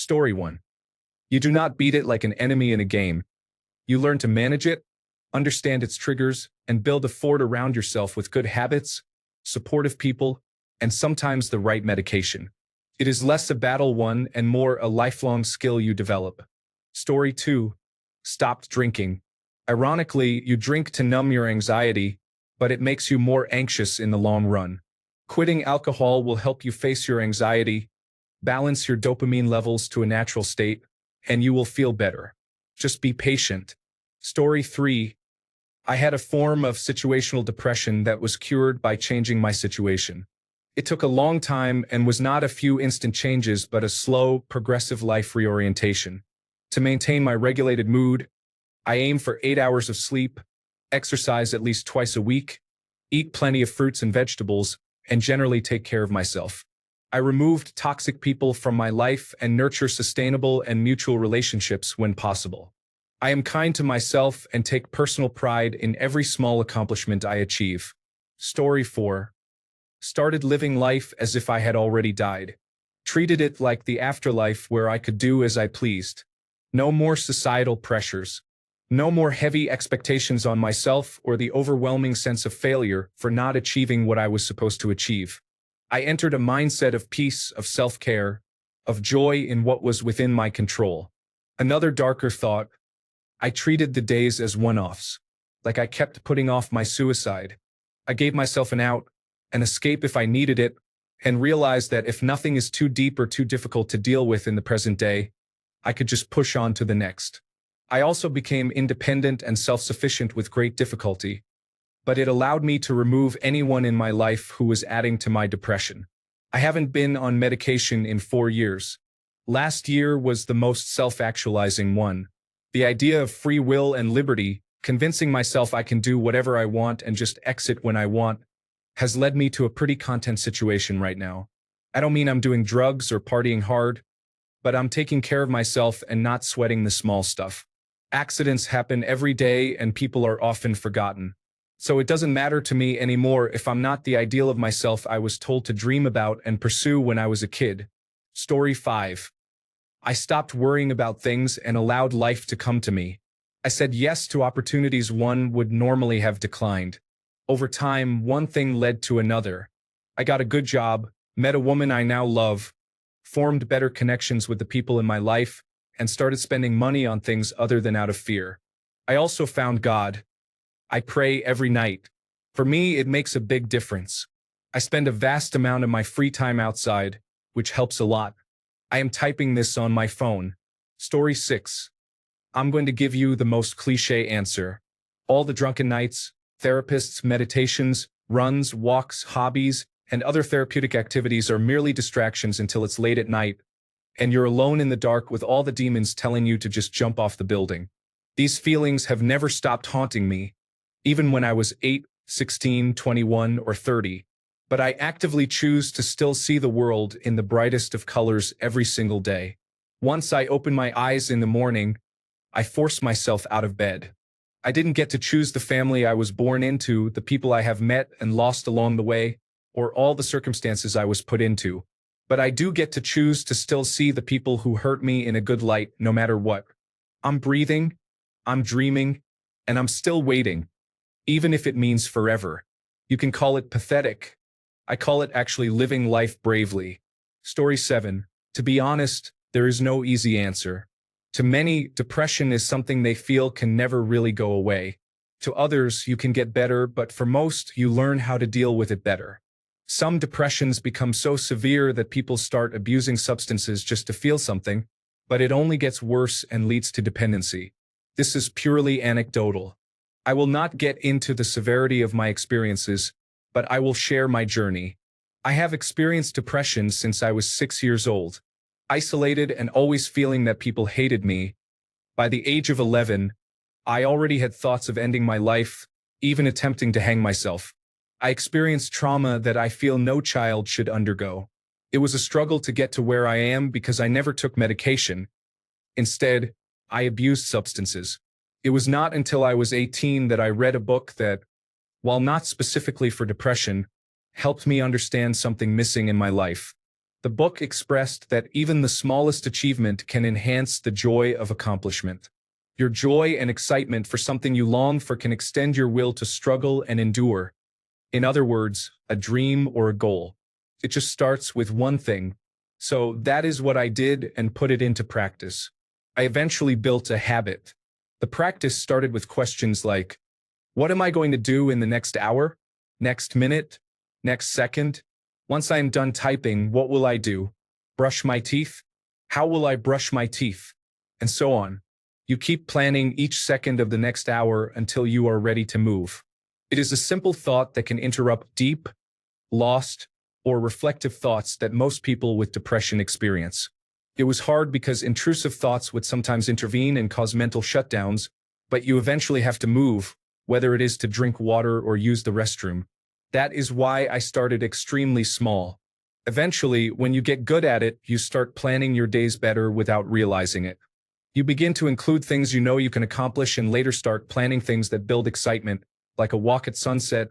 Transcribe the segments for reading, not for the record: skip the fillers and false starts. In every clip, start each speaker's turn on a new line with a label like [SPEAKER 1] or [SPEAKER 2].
[SPEAKER 1] Story 1. You do not beat it like an enemy in a game. You learn to manage it, understand its triggers, and build a fort around yourself with good habits, supportive people, and sometimes the right medication. It is less a battle won and more a lifelong skill you develop. Story 2. Stopped drinking. Ironically, you drink to numb your anxiety, but it makes you more anxious in the long run. Quitting alcohol will help you face your anxiety, balance your dopamine levels to a natural state, and you will feel better. Just be patient. Story 3. I had a form of situational depression that was cured by changing my situation. It took a long time and was not a few instant changes but a slow, progressive life reorientation. To maintain my regulated mood, I aim for 8 hours of sleep, exercise at least twice a week, eat plenty of fruits and vegetables, and generally take care of myself. I removed toxic people from my life and nurture sustainable and mutual relationships when possible. I am kind to myself and take personal pride in every small accomplishment I achieve. Story 4. Started living life as if I had already died. Treated it like the afterlife where I could do as I pleased. No more societal pressures. No more heavy expectations on myself or the overwhelming sense of failure for not achieving what I was supposed to achieve. I entered a mindset of peace, of self-care, of joy in what was within my control. Another darker thought, I treated the days as one-offs, like I kept putting off my suicide. I gave myself an out, an escape if I needed it, and realized that if nothing is too deep or too difficult to deal with in the present day, I could just push on to the next. I also became independent and self-sufficient with great difficulty, but it allowed me to remove anyone in my life who was adding to my depression. I haven't been on medication in 4 years. Last year was the most self-actualizing one. The idea of free will and liberty, convincing myself I can do whatever I want and just exit when I want, has led me to a pretty content situation right now. I don't mean I'm doing drugs or partying hard, but I'm taking care of myself and not sweating the small stuff. Accidents happen every day and people are often forgotten. So it doesn't matter to me anymore if I'm not the ideal of myself I was told to dream about and pursue when I was a kid. Story 5. I stopped worrying about things and allowed life to come to me. I said yes to opportunities one would normally have declined. Over time, one thing led to another. I got a good job, met a woman I now love, formed better connections with the people in my life, and started spending money on things other than out of fear. I also found God. I pray every night. For me, it makes a big difference. I spend a vast amount of my free time outside, which helps a lot. I am typing this on my phone. Story 6. I'm going to give you the most cliché answer. All the drunken nights, therapists, meditations, runs, walks, hobbies, and other therapeutic activities are merely distractions until it's late at night, and you're alone in the dark with all the demons telling you to just jump off the building. These feelings have never stopped haunting me, even when I was 8, 16, 21, or 30. But I actively choose to still see the world in the brightest of colors every single day. Once I open my eyes in the morning, I force myself out of bed. I didn't get to choose the family I was born into, the people I have met and lost along the way, or all the circumstances I was put into. But I do get to choose to still see the people who hurt me in a good light no matter what. I'm breathing, I'm dreaming, and I'm still waiting, even if it means forever. You can call it pathetic. I call it actually living life bravely. Story 7. To be honest, there is no easy answer. To many, depression is something they feel can never really go away. To others, you can get better, but for most, you learn how to deal with it better. Some depressions become so severe that people start abusing substances just to feel something, but it only gets worse and leads to dependency. This is purely anecdotal. I will not get into the severity of my experiences, but I will share my journey. I have experienced depression since I was 6 years old. Isolated and always feeling that people hated me. By the age of 11, I already had thoughts of ending my life, even attempting to hang myself. I experienced trauma that I feel no child should undergo. It was a struggle to get to where I am because I never took medication. Instead, I abused substances. It was not until I was 18 that I read a book that, while not specifically for depression, helped me understand something missing in my life. The book expressed that even the smallest achievement can enhance the joy of accomplishment. Your joy and excitement for something you long for can extend your will to struggle and endure. In other words, a dream or a goal. It just starts with one thing. So that is what I did and put it into practice. I eventually built a habit. The practice started with questions like, what am I going to do in the next hour? Next minute? Next second? Once I am done typing, what will I do? Brush my teeth? How will I brush my teeth? And so on. You keep planning each second of the next hour until you are ready to move. It is a simple thought that can interrupt deep, lost, or reflective thoughts that most people with depression experience. It was hard because intrusive thoughts would sometimes intervene and cause mental shutdowns, but you eventually have to move, whether it is to drink water or use the restroom. That is why I started extremely small. Eventually, when you get good at it, you start planning your days better without realizing it. You begin to include things you know you can accomplish and later start planning things that build excitement, like a walk at sunset,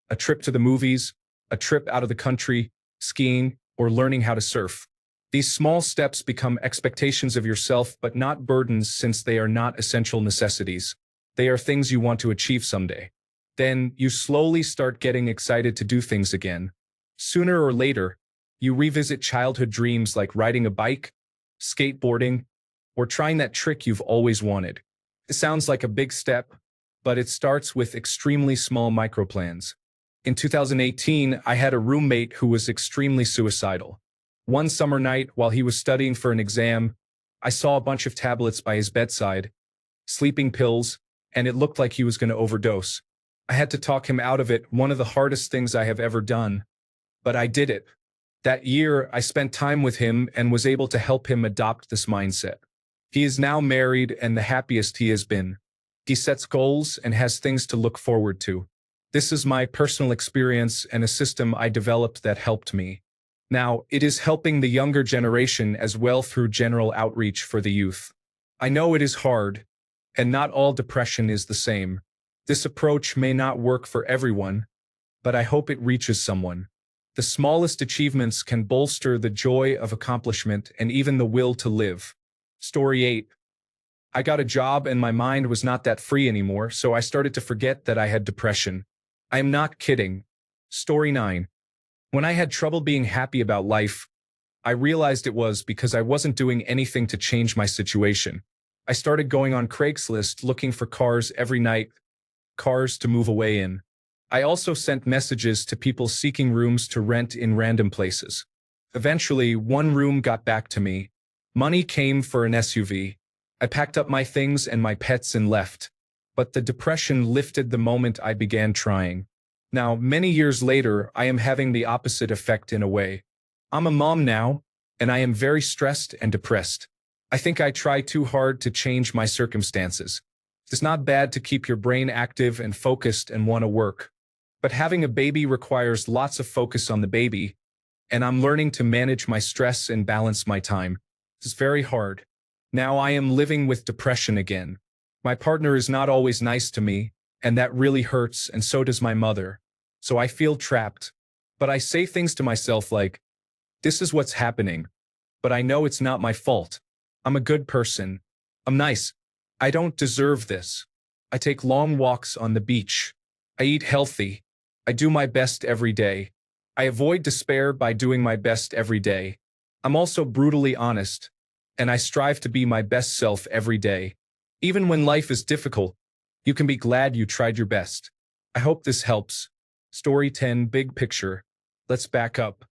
[SPEAKER 1] a trip to the movies, a trip out of the country, skiing, or learning how to surf. These small steps become expectations of yourself but not burdens since they are not essential necessities. They are things you want to achieve someday. Then you slowly start getting excited to do things again. Sooner or later, you revisit childhood dreams like riding a bike, skateboarding, or trying that trick you've always wanted. It sounds like a big step, but it starts with extremely small microplans. In 2018, I had a roommate who was extremely suicidal. One summer night, while he was studying for an exam, I saw a bunch of tablets by his bedside, sleeping pills, and it looked like he was going to overdose. I had to talk him out of it, one of the hardest things I have ever done. But I did it. That year, I spent time with him and was able to help him adopt this mindset. He is now married and the happiest he has been. He sets goals and has things to look forward to. This is my personal experience and a system I developed that helped me. Now, it is helping the younger generation as well through general outreach for the youth. I know it is hard, and not all depression is the same. This approach may not work for everyone, but I hope it reaches someone. The smallest achievements can bolster the joy of accomplishment and even the will to live. Story 8. I got a job and my mind was not that free anymore, so I started to forget that I had depression. I am not kidding. Story 9. When I had trouble being happy about life, I realized it was because I wasn't doing anything to change my situation. I started going on Craigslist looking for cars every night, cars to move away in. I also sent messages to people seeking rooms to rent in random places. Eventually, one room got back to me. Money came for an SUV. I packed up my things and my pets and left. But the depression lifted the moment I began trying. Now, many years later, I am having the opposite effect in a way. I'm a mom now, and I am very stressed and depressed. I think I try too hard to change my circumstances. It's not bad to keep your brain active and focused and want to work. But having a baby requires lots of focus on the baby, and I'm learning to manage my stress and balance my time. It's very hard. Now I am living with depression again. My partner is not always nice to me, and that really hurts, and so does my mother. So I feel trapped. But I say things to myself like, this is what's happening. But I know it's not my fault. I'm a good person. I'm nice. I don't deserve this. I take long walks on the beach. I eat healthy. I do my best every day. I avoid despair by doing my best every day. I'm also brutally honest, and I strive to be my best self every day. Even when life is difficult, you can be glad you tried your best. I hope this helps. Story 10, Big Picture. Let's back up.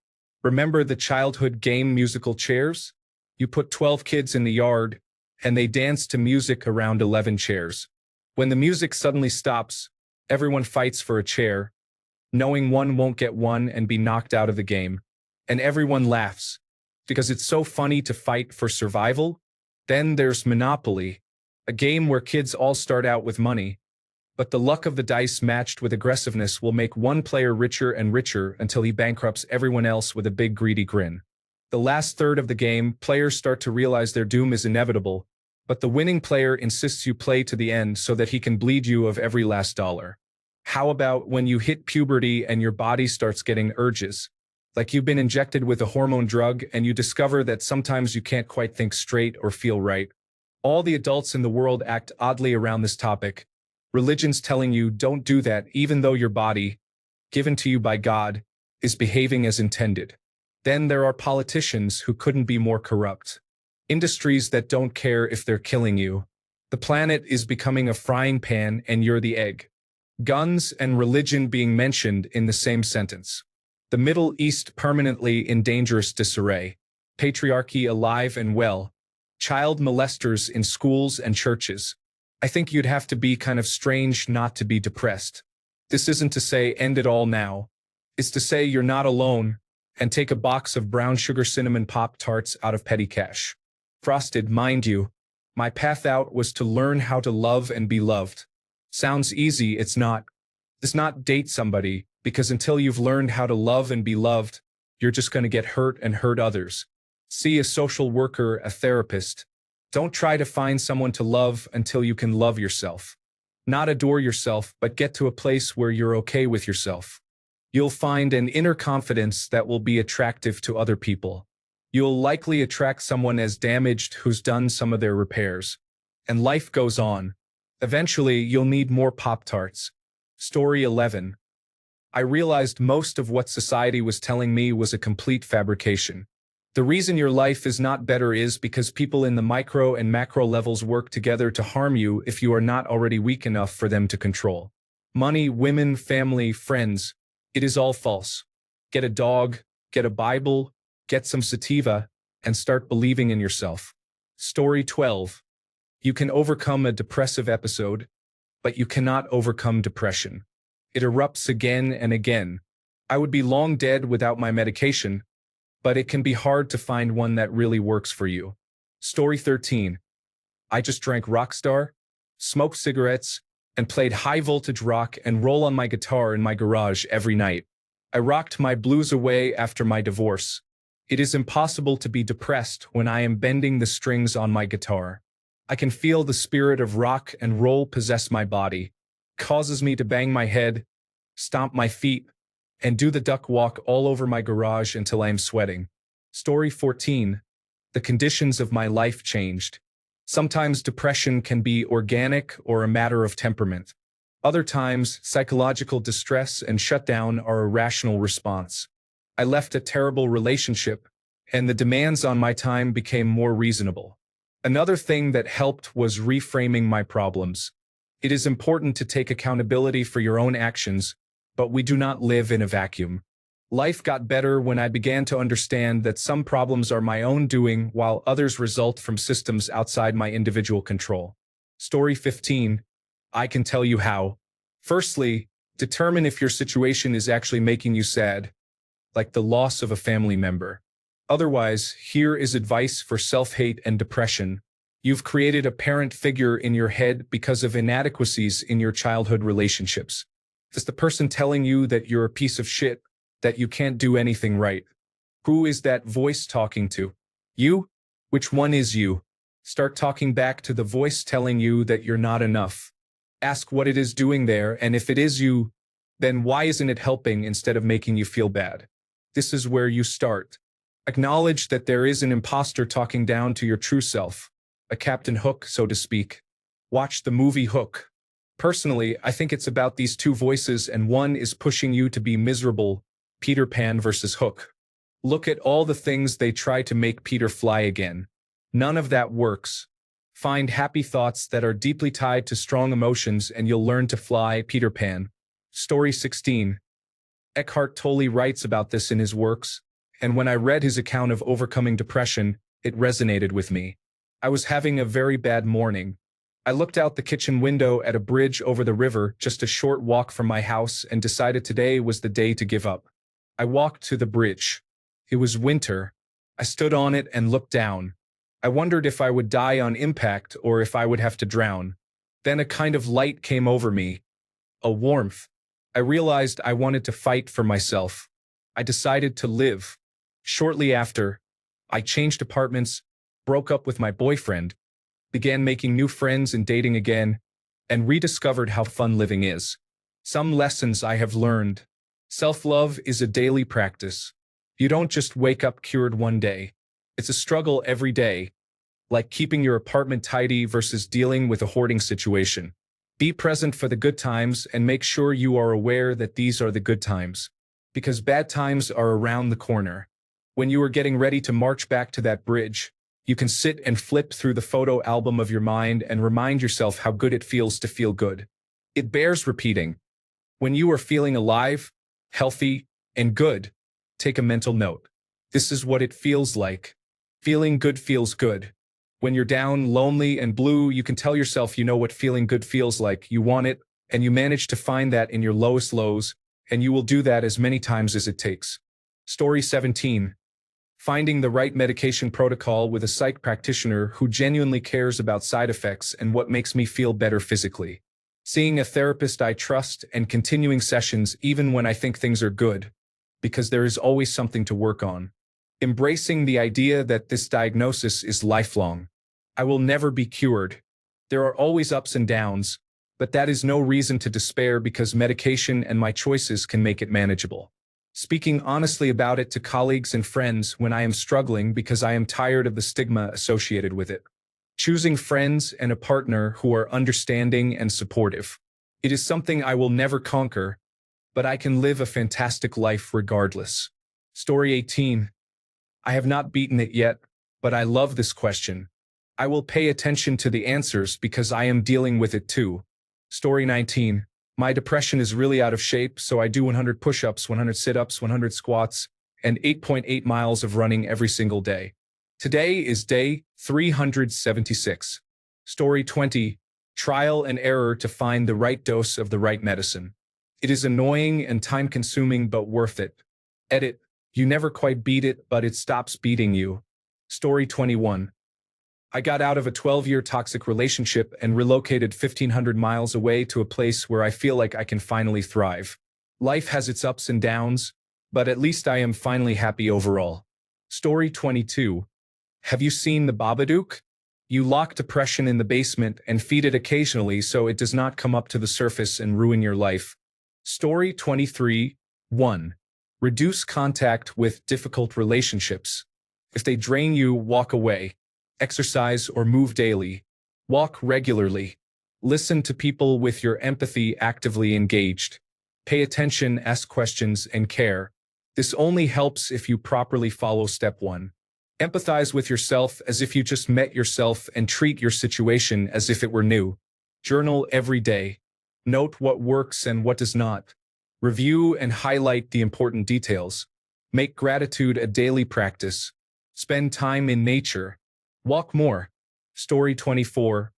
[SPEAKER 1] Remember the childhood game musical chairs? You put 12 kids in the yard, and they dance to music around 11 chairs. When the music suddenly stops, everyone fights for a chair, knowing one won't get one and be knocked out of the game. And everyone laughs, because it's so funny to fight for survival. Then there's Monopoly, a game where kids all start out with money, but the luck of the dice matched with aggressiveness will make one player richer and richer until he bankrupts everyone else with a big greedy grin. The last third of the game, players start to realize their doom is inevitable, but the winning player insists you play to the end so that he can bleed you of every last dollar. How about when you hit puberty and your body starts getting urges? Like you've been injected with a hormone drug and you discover that sometimes you can't quite think straight or feel right. All the adults in the world act oddly around this topic. Religion's telling you don't do that even though your body, given to you by God, is behaving as intended. Then there are politicians who couldn't be more corrupt. Industries that don't care if they're killing you. The planet is becoming a frying pan and you're the egg. Guns and religion being mentioned in the same sentence. The Middle East permanently in dangerous disarray. Patriarchy alive and well. Child molesters in schools and churches. I think you'd have to be kind of strange not to be depressed. This isn't to say end it all now. It's to say you're not alone and take a box of brown sugar cinnamon Pop-Tarts out of petty cash. Frosted, mind you. My path out was to learn how to love and be loved. Sounds easy, it's not. It's not date somebody, because until you've learned how to love and be loved, you're just going to get hurt and hurt others. See a social worker, a therapist. Don't try to find someone to love until you can love yourself. Not adore yourself, but get to a place where you're okay with yourself. You'll find an inner confidence that will be attractive to other people. You'll likely attract someone as damaged who's done some of their repairs. And life goes on. Eventually, you'll need more Pop-Tarts. Story 11. I realized most of what society was telling me was a complete fabrication. The reason your life is not better is because people in the micro and macro levels work together to harm you if you are not already weak enough for them to control. Money, women, family, friends. It is all false. Get a dog, get a Bible, get some sativa, and start believing in yourself. Story 12. You can overcome a depressive episode, but you cannot overcome depression. It erupts again and again. I would be long dead without my medication, but it can be hard to find one that really works for you. Story 13. I just drank Rockstar, smoked cigarettes, and played high-voltage rock and roll on my guitar in my garage every night. I rocked my blues away after my divorce. It is impossible to be depressed when I am bending the strings on my guitar. I can feel the spirit of rock and roll possess my body, causes me to bang my head, stomp my feet, and do the duck walk all over my garage until I am sweating. Story 14. The conditions of my life changed. Sometimes depression can be organic or a matter of temperament. Other times, psychological distress and shutdown are a rational response. I left a terrible relationship, and the demands on my time became more reasonable. Another thing that helped was reframing my problems. It is important to take accountability for your own actions, but we do not live in a vacuum. Life got better when I began to understand that some problems are my own doing while others result from systems outside my individual control. Story 15. I can tell you how. Firstly, determine if your situation is actually making you sad, like the loss of a family member. Otherwise, here is advice for self-hate and depression. You've created a parent figure in your head because of inadequacies in your childhood relationships. Is the person telling you that you're a piece of shit, that you can't do anything right? Who is that voice talking to? You? Which one is you? Start talking back to the voice telling you that you're not enough. Ask what it is doing there, and if it is you, then why isn't it helping instead of making you feel bad? This is where you start. Acknowledge that there is an imposter talking down to your true self, a Captain Hook, so to speak. Watch the movie Hook. Personally, I think it's about these two voices, and one is pushing you to be miserable, Peter Pan versus Hook. Look at all the things they try to make Peter fly again. None of that works. Find happy thoughts that are deeply tied to strong emotions and you'll learn to fly, Peter Pan. Story 16. Eckhart Tolle writes about this in his works, and when I read his account of overcoming depression, it resonated with me. I was having a very bad morning. I looked out the kitchen window at a bridge over the river just a short walk from my house and decided today was the day to give up. I walked to the bridge. It was winter. I stood on it and looked down. I wondered if I would die on impact or if I would have to drown. Then a kind of light came over me. A warmth. I realized I wanted to fight for myself. I decided to live. Shortly after, I changed apartments, broke up with my boyfriend, began making new friends and dating again, and rediscovered how fun living is. Some lessons I have learned. Self-love is a daily practice. You don't just wake up cured one day. It's a struggle every day, like keeping your apartment tidy versus dealing with a hoarding situation. Be present for the good times and make sure you are aware that these are the good times, because bad times are around the corner. When you are getting ready to march back to that bridge, you can sit and flip through the photo album of your mind and remind yourself how good it feels to feel good. It bears repeating. When you are feeling alive, healthy, and good, take a mental note. This is what it feels like. Feeling good feels good. When you're down, lonely, and blue, you can tell yourself you know what feeling good feels like. You want it, and you manage to find that in your lowest lows, and you will do that as many times as it takes. Story 17. Finding the right medication protocol with a psych practitioner who genuinely cares about side effects and what makes me feel better physically. Seeing a therapist I trust and continuing sessions even when I think things are good, because there is always something to work on. Embracing the idea that this diagnosis is lifelong. I will never be cured. There are always ups and downs, but that is no reason to despair because medication and my choices can make it manageable. Speaking honestly about it to colleagues and friends when I am struggling because I am tired of the stigma associated with it. Choosing friends and a partner who are understanding and supportive. It is something I will never conquer, but I can live a fantastic life regardless. Story 18. I have not beaten it yet, but I love this question. I will pay attention to the answers because I am dealing with it too. Story 19. My depression is really out of shape, so I do 100 push-ups, 100 sit-ups, 100 squats, and 8.8 miles of running every single day. Today is day 376. Story 20. Trial and error to find the right dose of the right medicine. It is annoying and time-consuming but worth it. Edit. You never quite beat it, but it stops beating you. Story 21. I got out of a 12-year toxic relationship and relocated 1,500 miles away to a place where I feel like I can finally thrive. Life has its ups and downs, but at least I am finally happy overall. Story 22. Have you seen the Babadook? You lock depression in the basement and feed it occasionally so it does not come up to the surface and ruin your life. Story 23. 1. Reduce contact with difficult relationships. If they drain you, walk away. Exercise or move daily. Walk regularly. Listen to people with your empathy actively engaged. Pay attention, ask questions, and care. This only helps if you properly follow step 1. Empathize with yourself as if you just met yourself and treat your situation as if it were new. Journal every day. Note what works and what does not. Review and highlight the important details. Make gratitude a daily practice. Spend time in nature. Walk more. Story 24.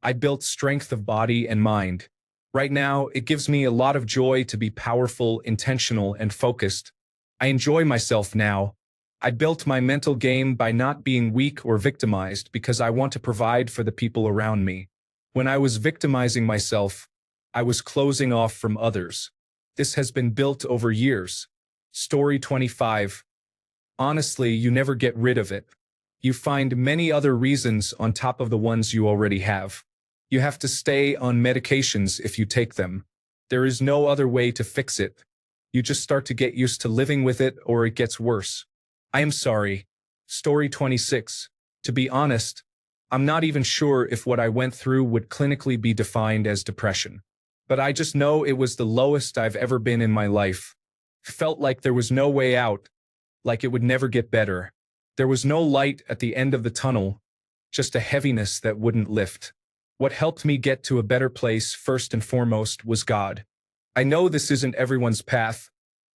[SPEAKER 1] I built strength of body and mind. Right now, it gives me a lot of joy to be powerful, intentional, and focused. I enjoy myself now. I built my mental game by not being weak or victimized because I want to provide for the people around me. When I was victimizing myself, I was closing off from others. This has been built over years. Story 25. Honestly, you never get rid of it. You find many other reasons on top of the ones you already have. You have to stay on medications if you take them. There is no other way to fix it. You just start to get used to living with it or it gets worse. I am sorry. Story 26. To be honest, I'm not even sure if what I went through would clinically be defined as depression. But I just know it was the lowest I've ever been in my life. Felt like there was no way out, like it would never get better. There was no light at the end of the tunnel, just a heaviness that wouldn't lift. What helped me get to a better place first and foremost was God. I know this isn't everyone's path,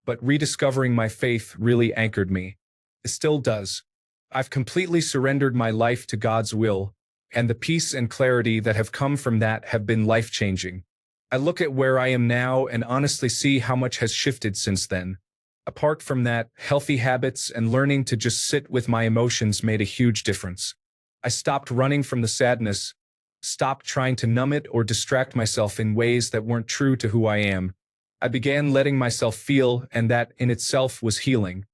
[SPEAKER 1] but rediscovering my faith really anchored me. It still does. I've completely surrendered my life to God's will, and the peace and clarity that have come from that have been life-changing. I look at where I am now and honestly see how much has shifted since then. Apart from that, healthy habits and learning to just sit with my emotions made a huge difference. I stopped running from the sadness, stopped trying to numb it or distract myself in ways that weren't true to who I am. I began letting myself feel, and that in itself was healing.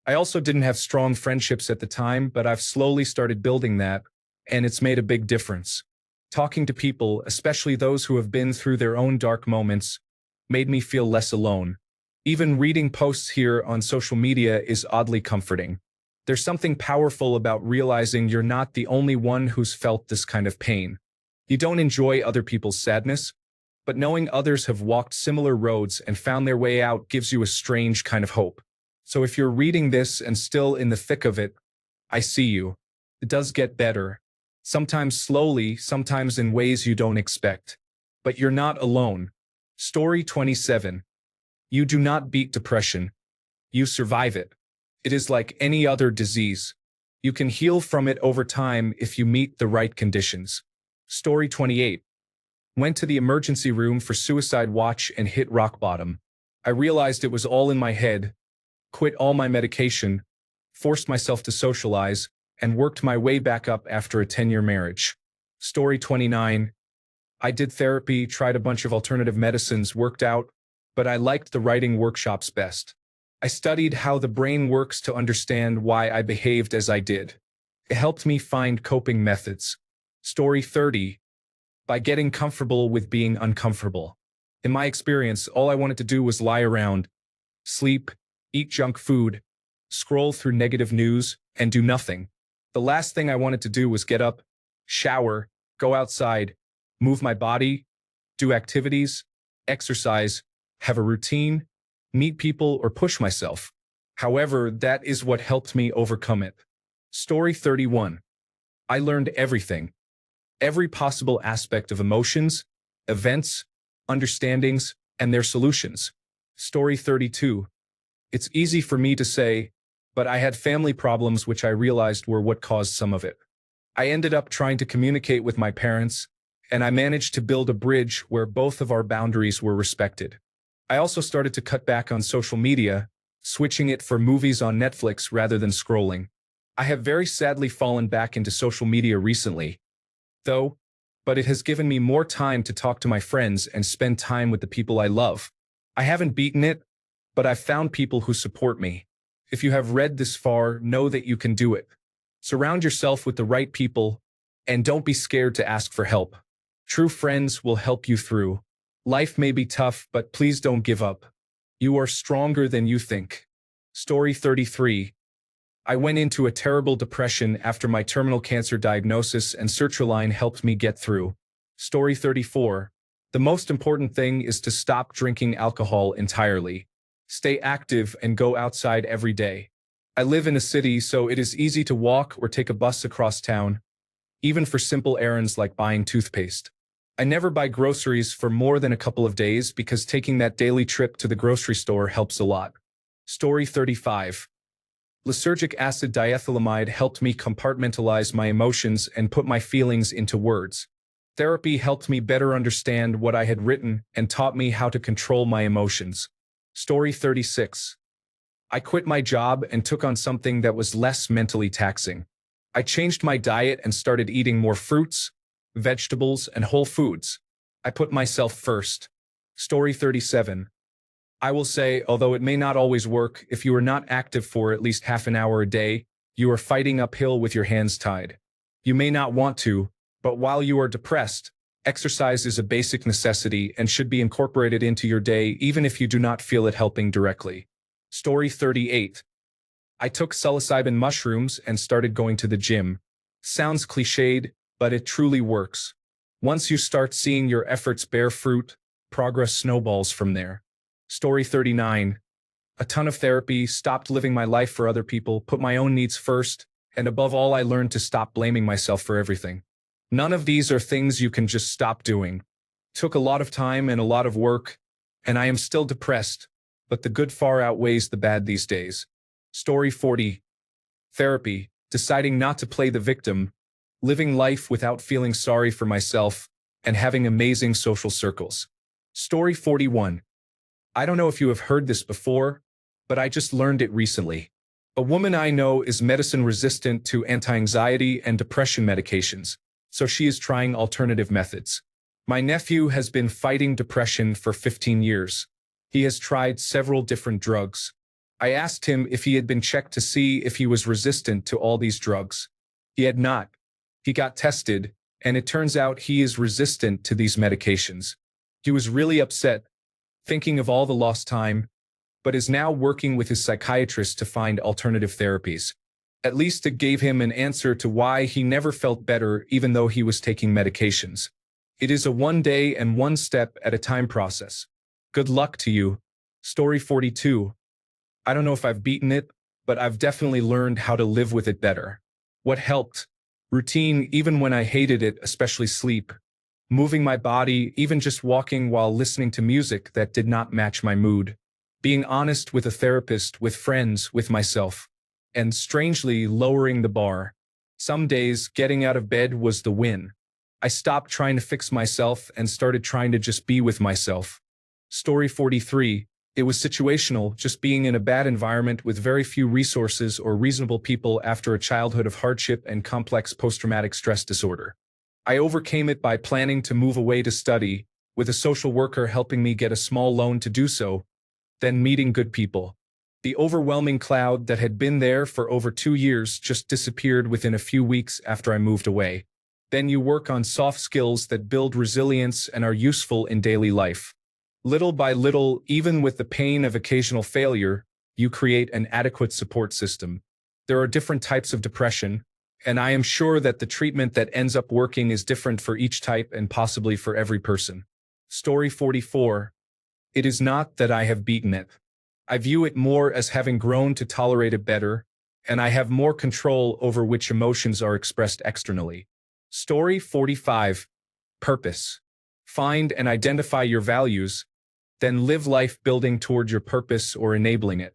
[SPEAKER 1] I also didn't have strong friendships at the time, but I've slowly started building that, and it's made a big difference. Talking to people, especially those who have been through their own dark moments, made me feel less alone. Even reading posts here on social media is oddly comforting. There's something powerful about realizing you're not the only one who's felt this kind of pain. You don't enjoy other people's sadness, but knowing others have walked similar roads and found their way out gives you a strange kind of hope. So if you're reading this and still in the thick of it, I see you. It does get better. Sometimes slowly, sometimes in ways you don't expect. But you're not alone. Story 27. You do not beat depression. You survive it. It is like any other disease. You can heal from it over time if you meet the right conditions. Story 28. Went to the emergency room for suicide watch and hit rock bottom. I realized it was all in my head, quit all my medication, forced myself to socialize, and worked my way back up after a 10-year marriage. Story 29. I did therapy, tried a bunch of alternative medicines, worked out, but I liked the writing workshops best. I studied how the brain works to understand why I behaved as I did. It helped me find coping methods. Story 30. By getting comfortable with being uncomfortable. In my experience, all I wanted to do was lie around, sleep, eat junk food, scroll through negative news, and do nothing. The last thing I wanted to do was get up, shower, go outside, move my body, do activities, exercise, have a routine, meet people, or push myself. However, that is what helped me overcome it. Story 31. I learned everything. Every possible aspect of emotions, events, understandings, and their solutions. Story 32. It's easy for me to say, but I had family problems which I realized were what caused some of it. I ended up trying to communicate with my parents, and I managed to build a bridge where both of our boundaries were respected. I also started to cut back on social media, switching it for movies on Netflix rather than scrolling. I have very sadly fallen back into social media recently, though, but it has given me more time to talk to my friends and spend time with the people I love. I haven't beaten it, but I've found people who support me. If you have read this far, know that you can do it. Surround yourself with the right people, and don't be scared to ask for help. True friends will help you through. Life may be tough, but please don't give up. You are stronger than you think. Story 33. I went into a terrible depression after my terminal cancer diagnosis, and sertraline helped me get through. Story 34. The most important thing is to stop drinking alcohol entirely. Stay active and go outside every day. I live in a city, so it is easy to walk or take a bus across town, even for simple errands like buying toothpaste. I never buy groceries for more than a couple of days because taking that daily trip to the grocery store helps a lot. Story 35. Lysergic acid diethylamide helped me compartmentalize my emotions and put my feelings into words. Therapy helped me better understand what I had written and taught me how to control my emotions. Story 36. I quit my job and took on something that was less mentally taxing. I changed my diet and started eating more fruits, vegetables, and whole foods. I put myself first. Story 37. I will say, although it may not always work, if you are not active for at least half an hour a day, you are fighting uphill with your hands tied. You may not want to, but while you are depressed, exercise is a basic necessity and should be incorporated into your day even if you do not feel it helping directly. Story 38. I took psilocybin mushrooms and started going to the gym. Sounds cliched, but it truly works. Once you start seeing your efforts bear fruit, progress snowballs from there. Story 39. A ton of therapy, stopped living my life for other people, put my own needs first, and above all, I learned to stop blaming myself for everything. None of these are things you can just stop doing. Took a lot of time and a lot of work, and I am still depressed, but the good far outweighs the bad these days. Story 40. Therapy, deciding not to play the victim, living life without feeling sorry for myself, and having amazing social circles. Story 41. I don't know if you have heard this before, but I just learned it recently. A woman I know is medicine-resistant to anti-anxiety and depression medications, so she is trying alternative methods. My nephew has been fighting depression for 15 years. He has tried several different drugs. I asked him if he had been checked to see if he was resistant to all these drugs. He had not. He got tested, and it turns out he is resistant to these medications. He was really upset, thinking of all the lost time, but is now working with his psychiatrist to find alternative therapies. At least it gave him an answer to why he never felt better even though he was taking medications. It is a one day and one step at a time process. Good luck to you. Story 42. I don't know if I've beaten it, but I've definitely learned how to live with it better. What helped? Routine, even when I hated it, especially sleep. Moving my body, even just walking while listening to music that did not match my mood. Being honest with a therapist, with friends, with myself. And strangely, lowering the bar. Some days, getting out of bed was the win. I stopped trying to fix myself and started trying to just be with myself. Story 43. It was situational, just being in a bad environment with very few resources or reasonable people after a childhood of hardship and complex post-traumatic stress disorder. I overcame it by planning to move away to study, with a social worker helping me get a small loan to do so, then meeting good people. The overwhelming cloud that had been there for over 2 years just disappeared within a few weeks after I moved away. Then you work on soft skills that build resilience and are useful in daily life. Little by little, even with the pain of occasional failure, you create an adequate support system. There are different types of depression, and I am sure that the treatment that ends up working is different for each type and possibly for every person. Story 44. It is not that I have beaten it. I view it more as having grown to tolerate it better, and I have more control over which emotions are expressed externally. Story 45. Purpose. Find and identify your values, then live life building toward your purpose or enabling it.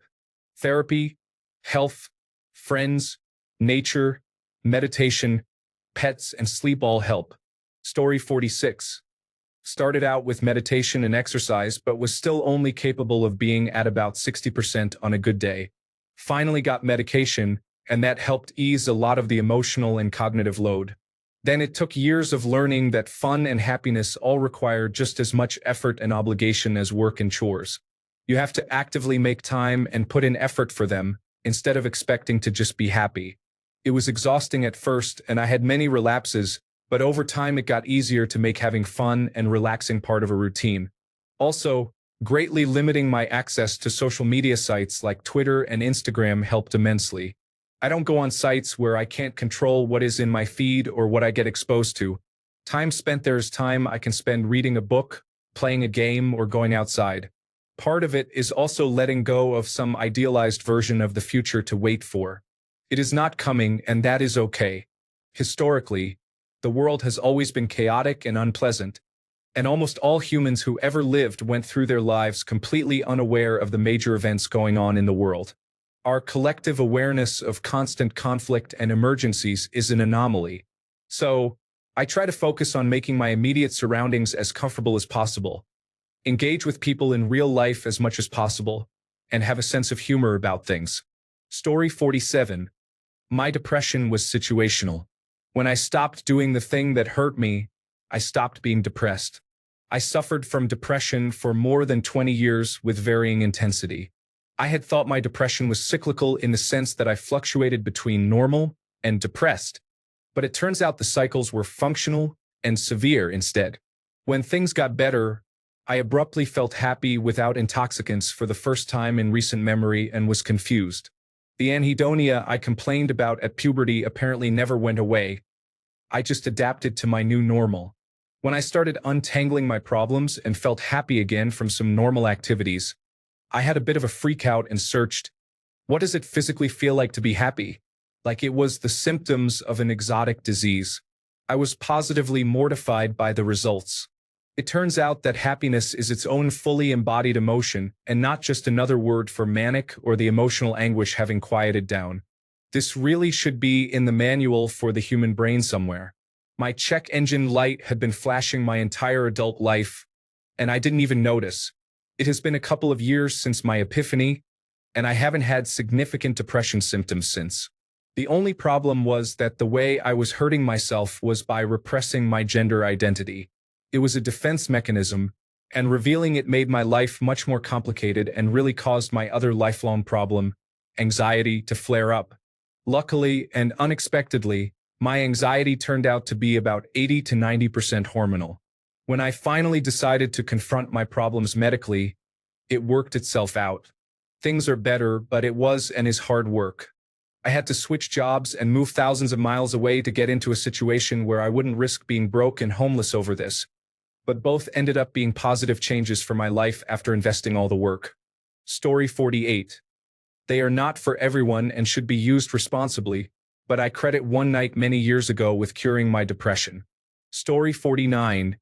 [SPEAKER 1] Therapy, health, friends, nature, meditation, pets, and sleep all help. Story 46. Started out with meditation and exercise, but was still only capable of being at about 60% on a good day. Finally got medication, and that helped ease a lot of the emotional and cognitive load. Then it took years of learning that fun and happiness all require just as much effort and obligation as work and chores. You have to actively make time and put in effort for them, instead of expecting to just be happy. It was exhausting at first, and I had many relapses, but over time it got easier to make having fun and relaxing part of a routine. Also, greatly limiting my access to social media sites like Twitter and Instagram helped immensely. I don't go on sites where I can't control what is in my feed or what I get exposed to. Time spent there is time I can spend reading a book, playing a game, or going outside. Part of it is also letting go of some idealized version of the future to wait for. It is not coming, and that is okay. Historically, the world has always been chaotic and unpleasant, and almost all humans who ever lived went through their lives completely unaware of the major events going on in the world. Our collective awareness of constant conflict and emergencies is an anomaly. So, I try to focus on making my immediate surroundings as comfortable as possible, engage with people in real life as much as possible, and have a sense of humor about things. Story 47. My depression was situational. When I stopped doing the thing that hurt me, I stopped being depressed. I suffered from depression for more than 20 years with varying intensity. I had thought my depression was cyclical in the sense that I fluctuated between normal and depressed, but it turns out the cycles were functional and severe instead. When things got better, I abruptly felt happy without intoxicants for the first time in recent memory and was confused. The anhedonia I complained about at puberty apparently never went away. I just adapted to my new normal. When I started untangling my problems and felt happy again from some normal activities, I had a bit of a freak out and searched, what does it physically feel like to be happy? Like it was the symptoms of an exotic disease. I was positively mortified by the results. It turns out that happiness is its own fully embodied emotion and not just another word for manic or the emotional anguish having quieted down. This really should be in the manual for the human brain somewhere. My check engine light had been flashing my entire adult life, and I didn't even notice. It has been a couple of years since my epiphany, and I haven't had significant depression symptoms since. The only problem was that the way I was hurting myself was by repressing my gender identity. It was a defense mechanism, and revealing it made my life much more complicated and really caused my other lifelong problem, anxiety, to flare up. Luckily and unexpectedly, my anxiety turned out to be about 80 to 90% hormonal. When I finally decided to confront my problems medically, it worked itself out. Things are better, but it was and is hard work. I had to switch jobs and move thousands of miles away to get into a situation where I wouldn't risk being broke and homeless over this. But both ended up being positive changes for my life after investing all the work. Story 48. They are not for everyone and should be used responsibly, but I credit one night many years ago with curing my depression. Story 49.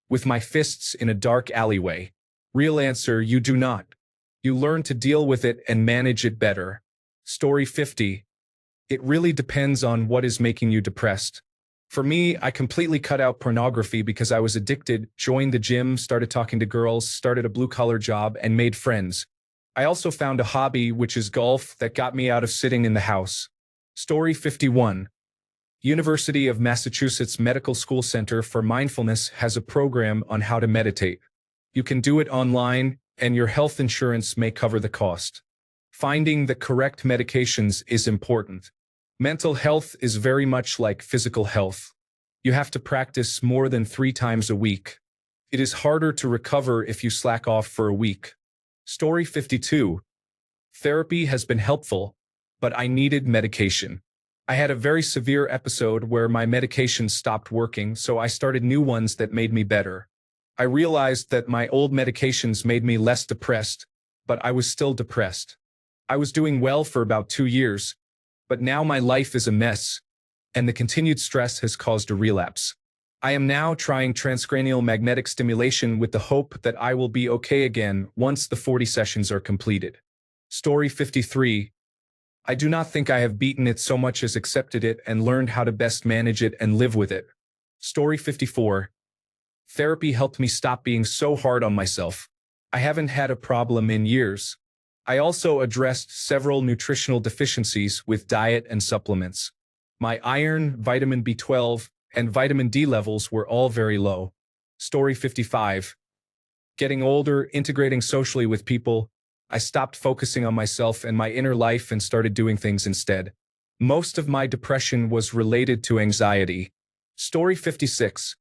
[SPEAKER 1] With my fists in a dark alleyway. Real answer, you do not. You learn to deal with it and manage it better. Story 50. It really depends on what is making you depressed. For me, I completely cut out pornography because I was addicted, joined the gym, started talking to girls, started a blue-collar job, and made friends. I also found a hobby, which is golf, that got me out of sitting in the house. Story 51. University of Massachusetts Medical School Center for Mindfulness has a program on how to meditate. You can do it online, and your health insurance may cover the cost. Finding the correct medications is important. Mental health is very much like physical health. You have to practice more than 3 times a week. It is harder to recover if you slack off for a week. Story 52. Therapy has been helpful, but I needed medication. I had a very severe episode where my medications stopped working, so I started new ones that made me better. I realized that my old medications made me less depressed, but I was still depressed. I was doing well for about 2 years, but now my life is a mess, and the continued stress has caused a relapse. I am now trying transcranial magnetic stimulation with the hope that I will be okay again once the 40 sessions are completed. Story 53. I do not think I have beaten it so much as accepted it and learned how to best manage it and live with it. Story 54. Therapy helped me stop being so hard on myself. I haven't had a problem in years. I also addressed several nutritional deficiencies with diet and supplements. My iron, vitamin B12, and vitamin D levels were all very low. Story 55. Getting older, integrating socially with people, I stopped focusing on myself and my inner life and started doing things instead. Most of my depression was related to anxiety. Story 56.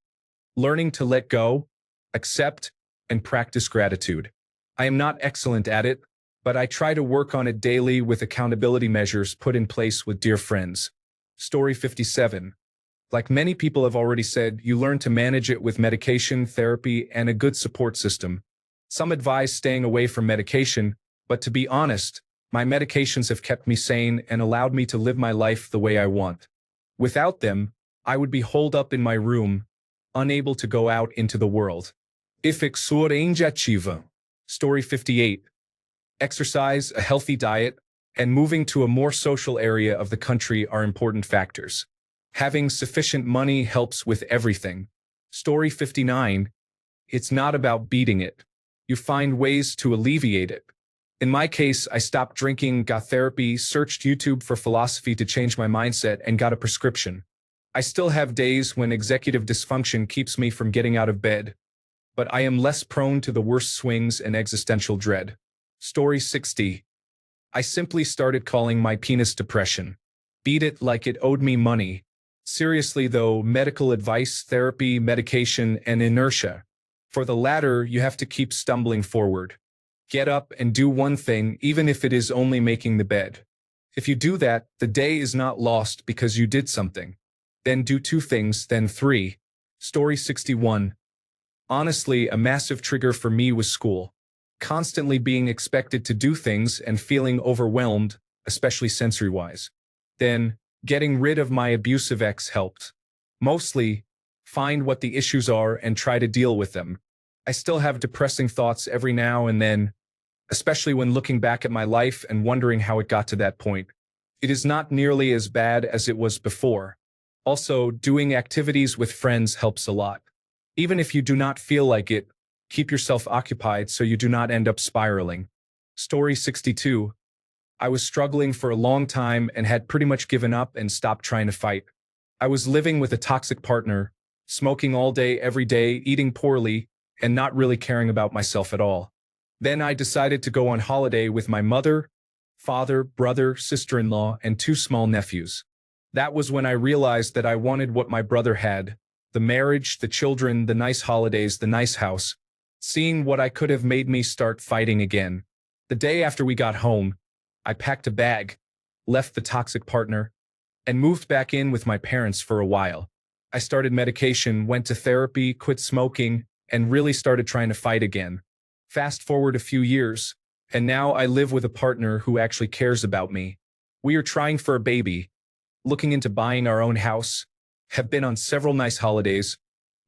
[SPEAKER 1] Learning to let go, accept, and practice gratitude. I am not excellent at it, but I try to work on it daily with accountability measures put in place with dear friends. Story 57. Like many people have already said, you learn to manage it with medication, therapy, and a good support system. Some advise staying away from medication, but to be honest, my medications have kept me sane and allowed me to live my life the way I want. Without them, I would be holed up in my room, unable to go out into the world. If exurativa. Story 58. Exercise, a healthy diet, and moving to a more social area of the country are important factors. Having sufficient money helps with everything. Story 59. It's not about beating it. You find ways to alleviate it. In my case, I stopped drinking, got therapy, searched YouTube for philosophy to change my mindset, and got a prescription. I still have days when executive dysfunction keeps me from getting out of bed, but I am less prone to the worst swings and existential dread. Story 60. I simply started calling my penis depression. Beat it like it owed me money. Seriously though, medical advice, therapy, medication, and inertia. For the latter, you have to keep stumbling forward. Get up and do one thing, even if it is only making the bed. If you do that, the day is not lost because you did something. Then do 2 things, then 3. Story 61. Honestly, a massive trigger for me was school. Constantly being expected to do things and feeling overwhelmed, especially sensory-wise. Then, getting rid of my abusive ex helped. Mostly, find what the issues are and try to deal with them. I still have depressing thoughts every now and then, especially when looking back at my life and wondering how it got to that point. It is not nearly as bad as it was before. Also, doing activities with friends helps a lot. Even if you do not feel like it, keep yourself occupied so you do not end up spiraling. Story 62. I was struggling for a long time and had pretty much given up and stopped trying to fight. I was living with a toxic partner, smoking all day, every day, eating poorly, and not really caring about myself at all. Then I decided to go on holiday with my mother, father, brother, sister-in-law, and 2 small nephews. That was when I realized that I wanted what my brother had: the marriage, the children, the nice holidays, the nice house. Seeing what I could have made me start fighting again. The day after we got home, I packed a bag, left the toxic partner, and moved back in with my parents for a while. I started medication, went to therapy, quit smoking, and really started trying to fight again. Fast forward a few years, and now I live with a partner who actually cares about me. We are trying for a baby, looking into buying our own house, have been on several nice holidays,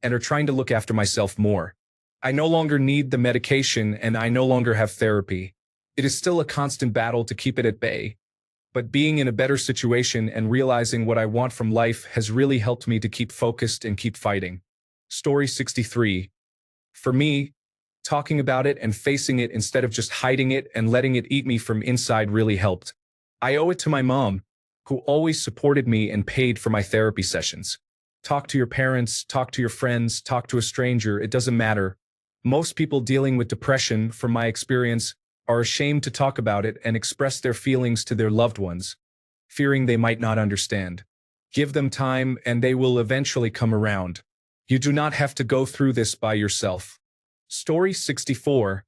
[SPEAKER 1] and are trying to look after myself more. I no longer need the medication and I no longer have therapy. It is still a constant battle to keep it at bay, but being in a better situation and realizing what I want from life has really helped me to keep focused and keep fighting. Story 63. For me, talking about it and facing it instead of just hiding it and letting it eat me from inside really helped. I owe it to my mom, who always supported me and paid for my therapy sessions. Talk to your parents, talk to your friends, talk to a stranger, it doesn't matter. Most people dealing with depression, from my experience, are ashamed to talk about it and express their feelings to their loved ones, fearing they might not understand. Give them time and they will eventually come around. You do not have to go through this by yourself. Story 64.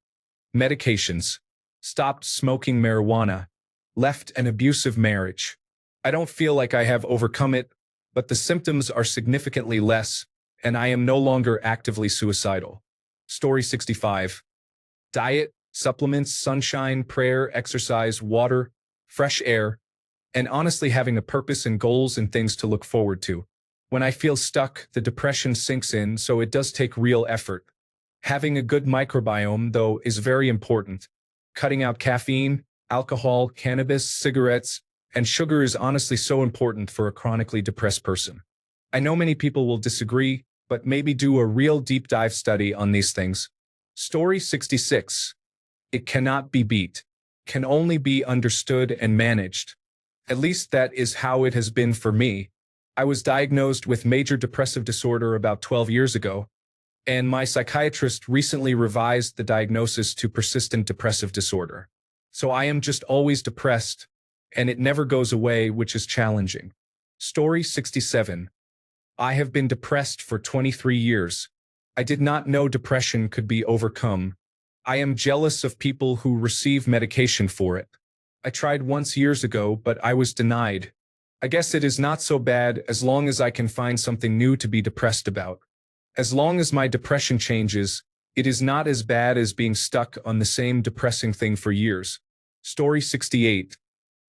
[SPEAKER 1] Medications. Stopped smoking marijuana. Left an abusive marriage. I don't feel like I have overcome it, but the symptoms are significantly less, and I am no longer actively suicidal. Story 65. Diet, supplements, sunshine, prayer, exercise, water, fresh air, and honestly having a purpose and goals and things to look forward to. When I feel stuck, the depression sinks in, so it does take real effort. Having a good microbiome, though, is very important. Cutting out caffeine, alcohol, cannabis, cigarettes, and sugar is honestly so important for a chronically depressed person. I know many people will disagree, but maybe do a real deep dive study on these things. Story 66. It cannot be beat, can only be understood and managed. At least that is how it has been for me. I was diagnosed with major depressive disorder about 12 years ago, and my psychiatrist recently revised the diagnosis to persistent depressive disorder. So I am just always depressed, and it never goes away, which is challenging. Story 67. I have been depressed for 23 years. I did not know depression could be overcome. I am jealous of people who receive medication for it. I tried once years ago, but I was denied. I guess it is not so bad as long as I can find something new to be depressed about. As long as my depression changes, it is not as bad as being stuck on the same depressing thing for years. Story 68.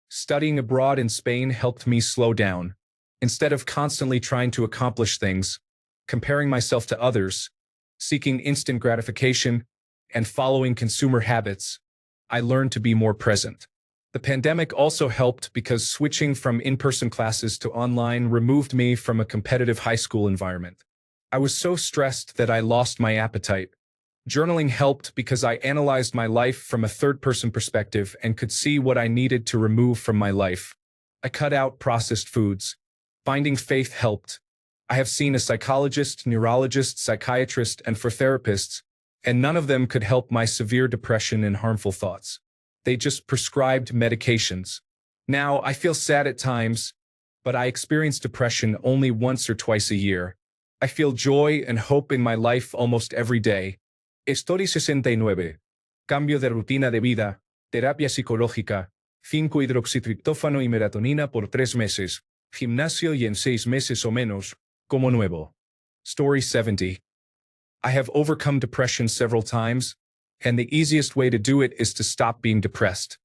[SPEAKER 1] Studying abroad in Spain helped me slow down. Instead of constantly trying to accomplish things, comparing myself to others, seeking instant gratification, and following consumer habits, I learned to be more present. The pandemic also helped because switching from in-person classes to online removed me from a competitive high school environment. I was so stressed that I lost my appetite. Journaling helped because I analyzed my life from a third-person perspective and could see what I needed to remove from my life. I cut out processed foods. Finding faith helped. I have seen a psychologist, neurologist, psychiatrist, and for therapists, and none of them could help my severe depression and harmful thoughts. They just prescribed medications. Now, I feel sad at times, but I experience depression only once or twice a year. I feel joy and hope in my life almost every day. Story 69. Cambio de rutina de vida, terapia psicológica, 5-hidroxitriptófano y melatonina por 3 meses, gimnasio y en 6 meses o menos, como nuevo. Story 70. I have overcome depression several times, and the easiest way to do it is to stop being depressed.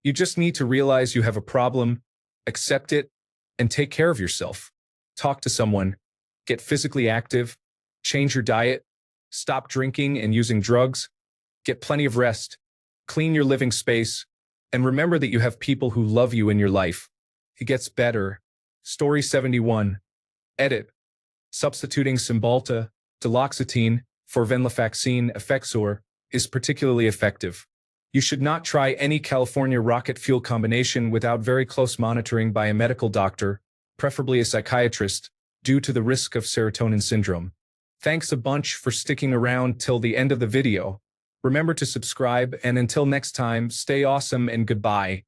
[SPEAKER 1] You just need to realize you have a problem, accept it, and take care of yourself. Talk to someone, get physically active, change your diet, stop drinking and using drugs, get plenty of rest, clean your living space, and remember that you have people who love you in your life. It gets better. Story 71. Edit. Substituting Cymbalta, duloxetine, for venlafaxine Effexor is particularly effective. You should not try any California rocket fuel combination without very close monitoring by a medical doctor, preferably a psychiatrist, due to the risk of serotonin syndrome. Thanks a bunch for sticking around till the end of the video. Remember to subscribe, and until next time, stay awesome and goodbye.